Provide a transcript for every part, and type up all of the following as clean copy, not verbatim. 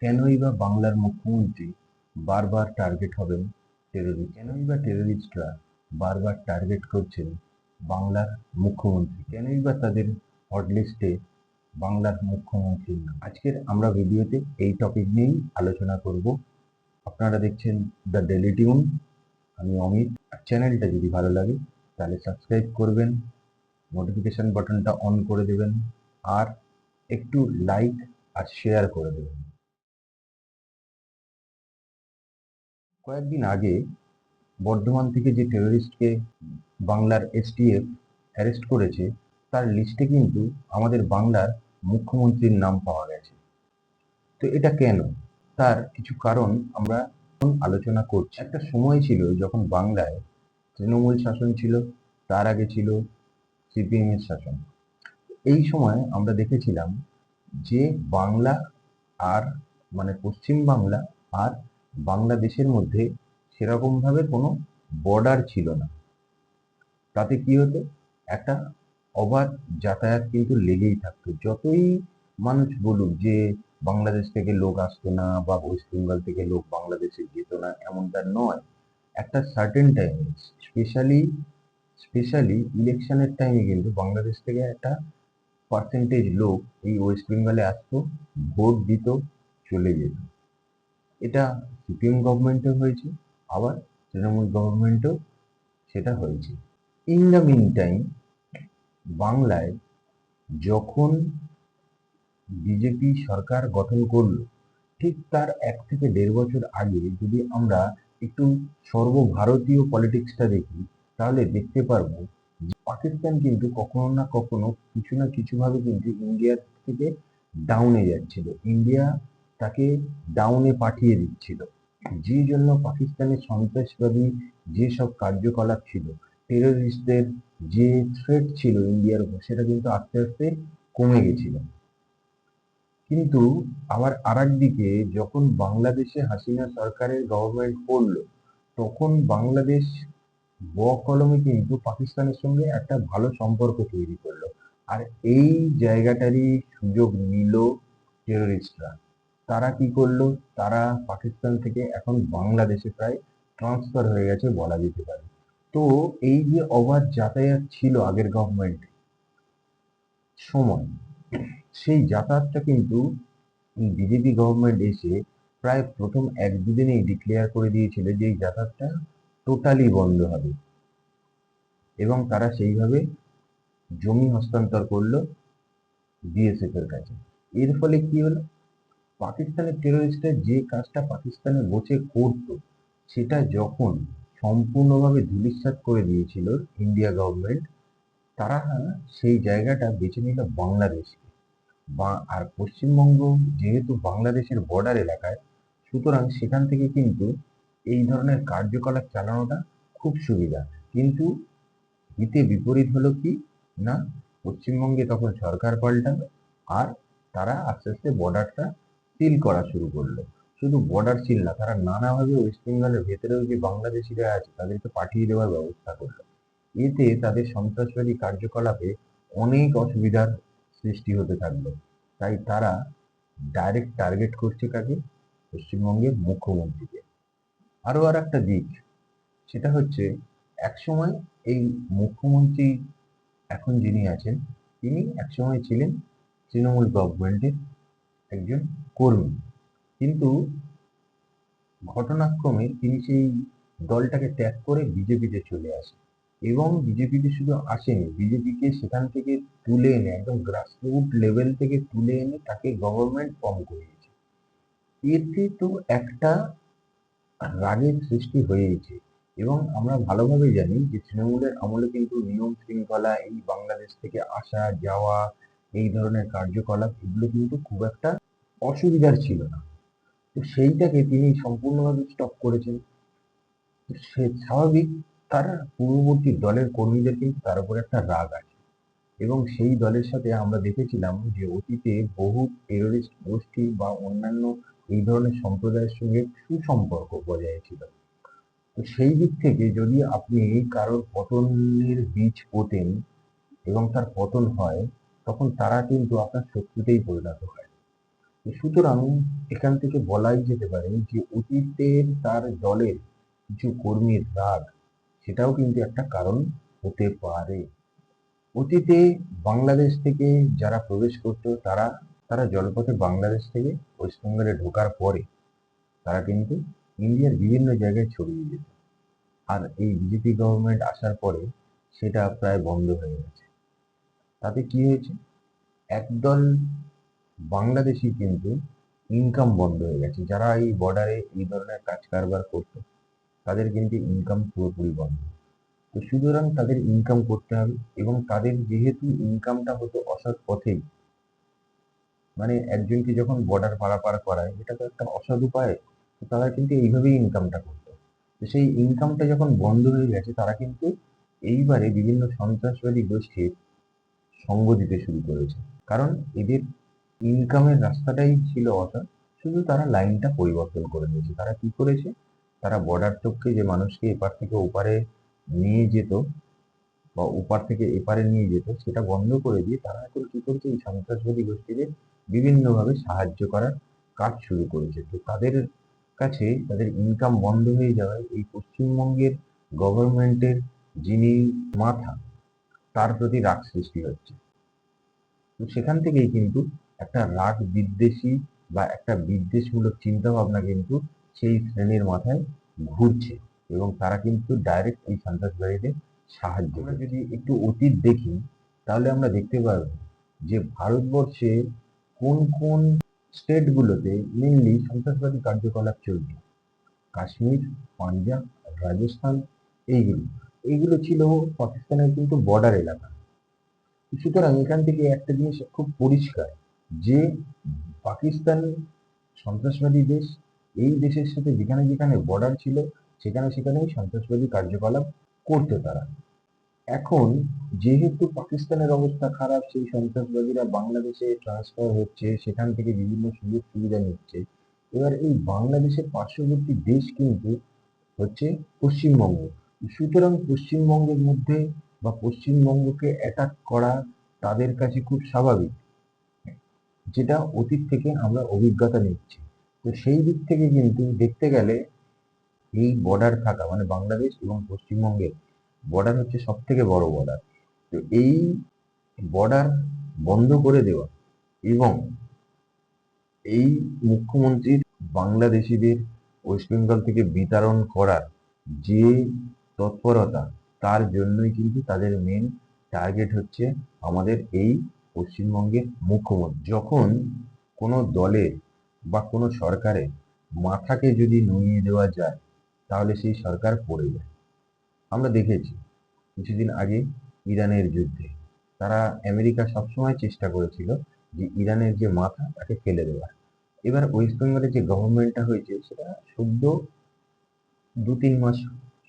কেনই বা বাংলার মুখ্যমন্ত্রী বারবার টার্গেট হবেন টেররিস্ট? কেনই বা টেররিস্টরা বারবার টার্গেট করছেন বাংলার মুখ্যমন্ত্রী? কেনই বা তাদের হটলিস্টে বাংলার মুখ্যমন্ত্রীর নাম? আজকের আমরা ভিডিওতে এই টপিক নিয়েই আলোচনা করব। আপনারা দেখছেন দ্য ডেলি টিউন। আমি অমিত। চ্যানেলটা যদি ভালো লাগে তাহলে সাবস্ক্রাইব করবেন, নোটিফিকেশন বাটনটা অন করে দেবেন, আর একটু লাইক আর শেয়ার করে দেবেন। কয়েকদিন আগে বর্ধমান থেকে যে টেররিস্টকে বাংলার এসটিএফ অ্যারেস্ট করেছে, তার লিস্টে কিন্তু আমাদের বাংলার মুখ্যমন্ত্রীর নাম পাওয়া গেছে। তো এটা কেন? তার কিছু কারণ আমরা এখন আলোচনা করছি। একটা সময় ছিল যখন বাংলায় তৃণমূল শাসন ছিল, তার আগে ছিল সিপিএম এর শাসন। এই সময় আমরা দেখেছিলাম যে বাংলা আর পশ্চিম বাংলা আর বাংলাদেশের মধ্যে সেরকমভাবে কোনো বর্ডার ছিল না। তাতে কি হতো, একটা অবাধ যাতায়াত কিন্তু লেগেই থাকতো। যতই মানুষ বলুক যে বাংলাদেশ থেকে লোক আসতো না বা ওয়েস্ট বেঙ্গল থেকে লোক বাংলাদেশে যেত না, এমনটা নয়। একটা সার্টেন টাইমে, স্পেশালি স্পেশালি ইলেকশনের টাইমে কিন্তু বাংলাদেশ থেকে একটা পার্সেন্টেজ লোক এই ওয়েস্ট বেঙ্গলে আসতো, ভোট দিত, চলে যেত। এটা সিপিএম গভর্নমেন্টও হয়েছে, আবার তৃণমূল গভর্নমেন্টও সেটা হয়েছে। ইন দ্য মিন টাইম, বাংলায় যখন বিজেপি সরকার গঠন করলো, ঠিক তার 1 থেকে 1.5 বছর আগে যদি আমরা একটু সর্বভারতীয় পলিটিক্সটা দেখি, তাহলে দেখতে পারবো যে পাকিস্তান কিন্তু কখনো না কখনো কিছু না কিছু ভাবে কিন্তু ইন্ডিয়ার থেকে ডাউনে যাচ্ছিল। ইন্ডিয়া তাকে ডাউনে পাঠিয়ে দিচ্ছিল, যে জন্য পাকিস্তানের সন্ত্রাসবাদী যেসব কার্যকলাপ ছিল, টেররিস্টদের যে থ্রেট ছিল ইন্ডিয়ার উপর, সেটা কিন্তু আস্তে আস্তে কমে গেছিল। কিন্তু আবার আরেকদিকে যখন বাংলাদেশে হাসিনা সরকারের গভর্নমেন্ট পড়লো, তখন বাংলাদেশ কলমে কিন্তু পাকিস্তানের সঙ্গে একটা ভালো সম্পর্ক তৈরি করলো। আর এই জায়গাটারই সুযোগ নিল টেররিস্টরা। তারা কি করলো, তারা পাকিস্তান থেকে এখন বাংলাদেশে প্রায় ট্রান্সফার হয়ে গেছে বলা যেতে পারে। তো এই যে অবাধ যাতায়াত ছিল আগের গভর্নমেন্টে সময়, সেই যাতায়াতটা কিন্তু বিজেপি গভর্নমেন্ট এসে প্রায় প্রথম 1-2 দিনেই ডিক্লেয়ার করে দিয়েছিল যে এই যাতায়াতটা টোটালি বন্ধ হবে, এবং তারা সেইভাবে জমি হস্তান্তর করলো বিএসএফ এর কাছে। এর ফলে কি হলো, পাকিস্তানের টেররিস্টরা যে কাজটা পাকিস্তানে বসে করতো, সেটা যখন সম্পূর্ণভাবে ধূলিসাৎ করে দিয়েছিল ইন্ডিয়া গভর্নমেন্ট, তারা সেই জায়গাটা বেছে নিল বাংলাদেশকে। আর পশ্চিমবঙ্গ যেহেতু বাংলাদেশের বর্ডার এলাকায়, সুতরাং সেখান থেকে কিন্তু এই ধরনের কার্যকলাপ চালানোটা খুব সুবিধা। কিন্তু হিতে বিপরীত হলো কি না, পশ্চিমবঙ্গে তখন সরকার পাল্টালো, আর তারা আস্তে আস্তে বর্ডারটা সিল করা শুরু করলো। শুধু বর্ডার সিল না, তারা নানাভাবে ওয়েস্ট বেঙ্গলের ভেতরেও যে বাংলাদেশিরা আছে তাদেরকে পাঠিয়ে দেওয়ার ব্যবস্থা করলো। এতে তাদের সন্ত্রাসবাদী কার্যকলাপে অনেক অসুবিধার সৃষ্টি হতে থাকলো। তাই তারা ডাইরেক্ট টার্গেট করছে কাকে? পশ্চিমবঙ্গের মুখ্যমন্ত্রীকে। আরো আর একটা দিক, সেটা হচ্ছে একসময় এই মুখ্যমন্ত্রী এখন যিনি আছেন, তিনি একসময় ছিলেন তৃণমূল গভর্নমেন্টের একজন কর্মী। কিন্তু ঘটনাক্রমে তিনি সেই দলটাকে ত্যাগ করে বিজেপিতে চলে আসেন, এবং বিজেপিতে শুধু আসেনি, বিজেপিকে সেখান থেকে তুলে এনে, একদম গ্রাসরুট লেভেল থেকে তুলে এনে তাকে গভর্নমেন্ট ফর্ম করিয়েছে। এতে তো একটা রাগের সৃষ্টি হয়েছে। এবং আমরা ভালোভাবে জানি যে তৃণমূলের আমলে কিন্তু নিয়ম শৃঙ্খলা, এই বাংলাদেশ থেকে আসা যাওয়া, এই ধরনের কার্যকলাপ, এগুলো কিন্তু খুব একটা অসুবিধার ছিল না। তো সেইটাকে তিনি সম্পূর্ণভাবে স্টপ করেছেন। তো সে স্বাভাবিক, তার পূর্ববর্তী দলের কর্মীদের কিন্তু তার উপর একটা রাগ আছে। এবং সেই দলের সাথে আমরা দেখেছিলাম যে অতীতে বহু টেরোরিস্ট গোষ্ঠী বা অন্যান্য এই ধরনের সম্প্রদায়ের সঙ্গে সুসম্পর্ক বজায় ছিল। তো সেই দিক থেকে যদি আপনি কারোর পতনের বীজ পোতেন এবং তার পতন হয়, তখন তারা কিন্তু আপনার শত্রুতেই পরিণত হয়। তো সুতরাং এখান থেকে বলাই যেতে পারে যে অতীতের তার দলের কিছু কর্মীর রাগ, সেটাও কিন্তু একটা কারণ হতে পারে। অতীতে বাংলাদেশ থেকে যারা প্রবেশ করতো তারা তারা জলপথে বাংলাদেশ থেকে ওয়েস্টবেঙ্গলে ঢোকার পরে তারা কিন্তু ইন্ডিয়ার বিভিন্ন জায়গায় ছড়িয়ে যেত। আর এই বিজেপি গভর্নমেন্ট আসার পরে সেটা প্রায় বন্ধ হয়ে গেছে। তাতে কি হয়েছে, একদল বাংলাদেশি কিন্তু ইনকাম বন্ধ হয়ে গেছে। যারা এই বর্ডারে এই ধরনের কাজ কারবার করতো তাদের কিন্তু ইনকাম পুরোপুরি বন্ধ। তো সুতরাং তাদের ইনকাম করতে হবে, এবং তাদের যেহেতু ইনকামটা হতো অসৎ পথেই, মানে একজনকে যখন বর্ডার পারাপার করায় এটা তো একটা অসৎ উপায়, তো তারা কিন্তু এইভাবেই ইনকামটা করতো। তো সেই ইনকামটা যখন বন্ধ হয়ে গেছে, তারা কিন্তু এইবারে বিভিন্ন সন্ত্রাসবাদী গোষ্ঠীর সঙ্গ দিতে শুরু করেছে। কারণ এদের ইনকামের রাস্তাটাই ছিল অসৎ, শুধু তারা লাইনটা পরিবর্তন করে নিয়েছে। তারা কি করেছে, তারা বর্ডার টপকে যে মানুষকে এপার থেকে ওপারে নিয়ে যেত বা ওপার থেকে এপারে নিয়ে যেত, সেটা বন্ধ করে দিয়ে তারা এখন কি করছে, এই সন্ত্রাসবাদী গোষ্ঠীদের বিভিন্নভাবে সাহায্য করার কাজ শুরু করেছে। তো তাদের কাছে তাদের ইনকাম বন্ধ হয়ে যাওয়ায় এই পশ্চিমবঙ্গের গভর্নমেন্টের যিনি মাথা, তার প্রতি রাগ সৃষ্টি হচ্ছে। তো সেখান থেকেই কিন্তু একটা রাগ বিদ্বেষী বা একটা বিদ্বেষমূলক চিন্তা ভাবনা কিন্তু সেই শ্রেণীর মাথায় ঘুরছে, এবং তারা কিন্তু ডাইরেক্ট এই সন্ত্রাসবাদীদের সাহায্য করে। আমরা যদি একটু অতীত দেখি তাহলে আমরা দেখতে পারবো যে ভারতবর্ষে কোন কোন স্টেটগুলোতে মেনলি সন্ত্রাসবাদী কার্যকলাপ চলছে। কাশ্মীর, পাঞ্জাব, রাজস্থান, এইগুলো এইগুলো ছিল পাকিস্তানের কিন্তু বর্ডার এলাকা। সুতরাং এখান থেকে একটা জিনিস খুব পরিষ্কার যে পাকিস্তান সন্ত্রাসবাদী দেশ, এই দেশের সাথে যেখানে যেখানে বর্ডার ছিল সেখানে সেখানেই সন্ত্রাসবাদী কার্যকলাপ করতো তারা। এখন যেহেতু পাকিস্তানের অবস্থা খারাপ, সেই সন্ত্রাসবাদীরা বাংলাদেশে ট্রান্সফার হচ্ছে, সেখান থেকে বিভিন্ন সুযোগ সুবিধা নিচ্ছে। এবার এই বাংলাদেশের পার্শ্ববর্তী দেশ কিন্তু হচ্ছে পশ্চিমবঙ্গ। সুতরাং পশ্চিমবঙ্গের মধ্যে বা পশ্চিমবঙ্গকে অ্যাটাক করা তাদের কাছে খুব স্বাভাবিক, যেটা অতীত থেকে আমরা অভিজ্ঞতা নিচ্ছি। তো সেই দিক থেকে কিন্তু দেখতে গেলে এই বর্ডার থাকা মানে বাংলাদেশ এবং পশ্চিমবঙ্গের বর্ডার হচ্ছে সব থেকে বড় বর্ডার। তো এই বর্ডার বন্ধ করে দেওয়া এবং এই মুখ্যমন্ত্রীর বাংলাদেশিদের ওয়েস্ট বেঙ্গল থেকে বিতাড়ন করার যে তৎপরতা, তার জন্যই কিন্তু তাদের মেন টার্গেট হচ্ছে আমাদের এই পশ্চিমবঙ্গের মুখ্যমন্ত্রী। যখন কোনো দলের বা কোনো সরকারের মাথাকে যদি নুইয়ে দেওয়া যায় তাহলে সেই সরকার পড়ে যায়। আমরা দেখেছি কিছুদিন আগে ইরানের যুদ্ধে তারা আমেরিকা সবসময় চেষ্টা করেছিল যে ইরানের যে মাথা তাকে ফেলে দেওয়ার। এবার ওয়েস্ট বেঙ্গলের যে গভর্নমেন্টটা হয়েছে সেটা সদ্য 2-3 মাস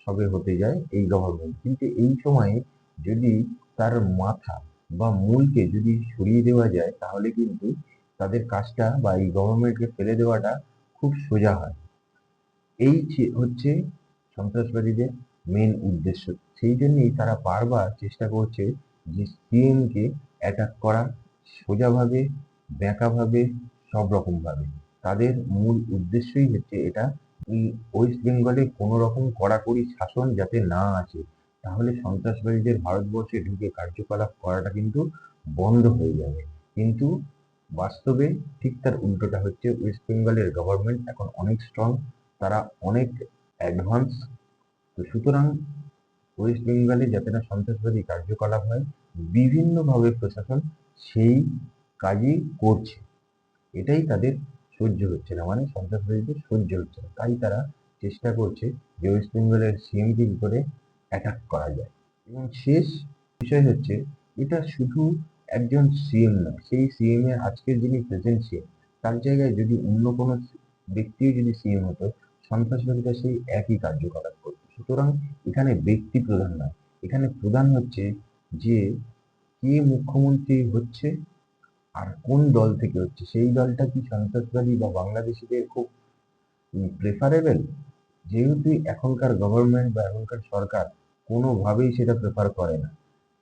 সবে হতে যায় এই গভর্নমেন্ট, কিন্তু এই সময়ে যদি তার মাথা বা মূলকে যদি সরিয়ে দেওয়া যায় তাহলে কিন্তু তাদের কাজটা বা এই গভর্নমেন্টকে ফেলে দেওয়াটা খুব সোজা হয়। এই হচ্ছে সন্ত্রাসবাদীদের মেন উদ্দেশ্য। সেই জন্যই তারা বারবার চেষ্টা করছে যে সিএম কে অ্যাটাক করা, সোজাভাবে, বেঁকাভাবে, সব রকম ভাবে। তাদের মূল উদ্দেশ্যই হচ্ছে এটা, এই ওয়েস্ট বেঙ্গলে কোনো রকম কড়াকড়ি শাসন যাতে না আসে, তাহলে সন্ত্রাসবাদীদের ভারতবর্ষে ঢুকে কার্যকলাপ করাটা কিন্তু বন্ধ হয়ে যাবে। কিন্তু বাস্তবে ঠিক তার উল্টোটা হচ্ছে। ওয়েস্ট বেঙ্গলের গভর্নমেন্ট এখন অনেক স্ট্রং, তারা অনেক অ্যাডভান্স। তো সুতরাং ওয়েস্ট বেঙ্গলে যাতে না সন্ত্রাসবাদী কার্যকলাপ হয়, বিভিন্নভাবে প্রশাসন সেই কাজই করছে। এটাই তাদের সহ্য হচ্ছে না, মানে সন্ত্রাসবাদীদের সহ্য হচ্ছে না, তাই তারা চেষ্টা করছে যে ওয়েস্ট বেঙ্গলের সিএমকে কি করে অ্যাটাক করা যায়। এবং শেষ বিষয় হচ্ছে, এটা শুধু একজন সিএম না, সেই সিএম এর আজকের যিনি প্রেজেন্ট সিএম, তার জায়গায় যদি অন্য কোনো ব্যক্তিও যদি সিএম হতো, সন্ত্রাসবাদীরা সেই একই কার্যকলাপ করতো। সুতরাং এখানে ব্যক্তি প্রধান নয়, এখানে প্রধান হচ্ছে যে কে মুখ্যমন্ত্রী হচ্ছে আর কোন দল থেকে হচ্ছে, সেই দলটা কি সন্ত্রাসবাদী বা বাংলাদেশিদের খুব প্রেফারেবল। যেহেতু এখনকার গভর্নমেন্ট বা এখনকার সরকার কোনোভাবেই সেটা প্রেফার করে না,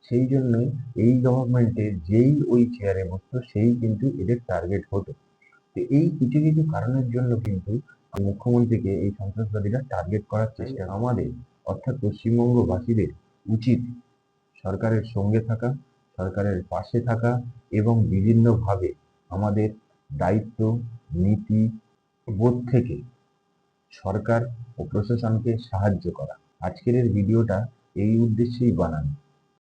সেই জন্যই এই গভর্নমেন্টে যেই ওই চেয়ারে বসতো সেই কিন্তু এদের টার্গেট হতো। তো এই কিছু কিছু কারণের জন্য কিন্তু মুখ্যমন্ত্রীকে এই সন্ত্রাসবাদীরা টার্গেট করার চেষ্টা আমাদের অর্থাৎ পশ্চিমবঙ্গবাসীদের উচিত সরকারের সঙ্গে থাকা, সরকারের পাশে থাকা এবং বিভিন্নভাবে আমাদের দায়িত্ব, নীতি, বোধ থেকে সরকার ও প্রশাসনকে সাহায্য করা। আজকের এই ভিডিওটা এই উদ্দেশ্যেই বানানো